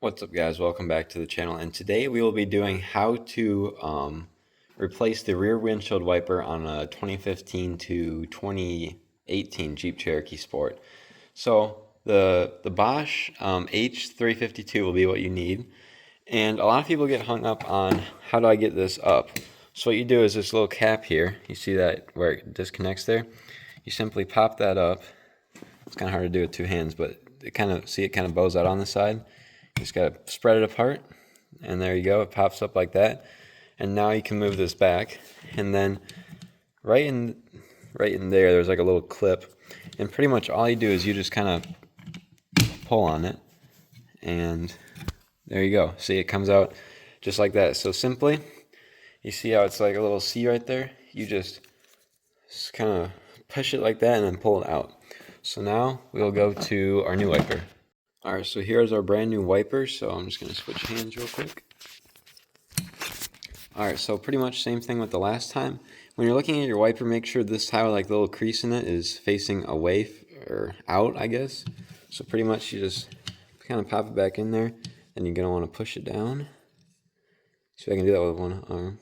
What's up, guys? Welcome back to the channel, and today we will be doing how to replace the rear windshield wiper on a 2015 to 2018 Jeep Cherokee Sport. So the Bosch H352 will be what you need, and a lot of people get hung up on how do I get this up. So what you do is this little cap here, you see that where it disconnects there, you simply pop that up. It's kind of hard to do with two hands, but it kind of bows out on the side. You just got to spread it apart, and there you go. It pops up like that, and now you can move this back, and then right in there, there's like a little clip, and pretty much all you do is you just kind of pull on it, and there you go. See, it comes out just like that. So simply, you see how it's like a little C right there? You just kind of push it like that and then pull it out. So now we'll go to our new wiper. Alright, so here's our brand new wiper, so I'm just going to switch hands real quick. Alright, so pretty much same thing with the last time. When you're looking at your wiper, make sure this tile, like the little crease in it, is facing away or out, I guess. So pretty much you just kind of pop it back in there, and you're going to want to push it down. See if I can do that with one arm.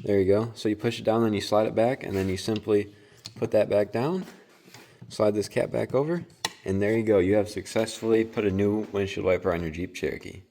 There you go. So you push it down, then you slide it back, and then you simply put that back down, slide this cap back over, and there you go. You have successfully put a new windshield wiper on your Jeep Cherokee.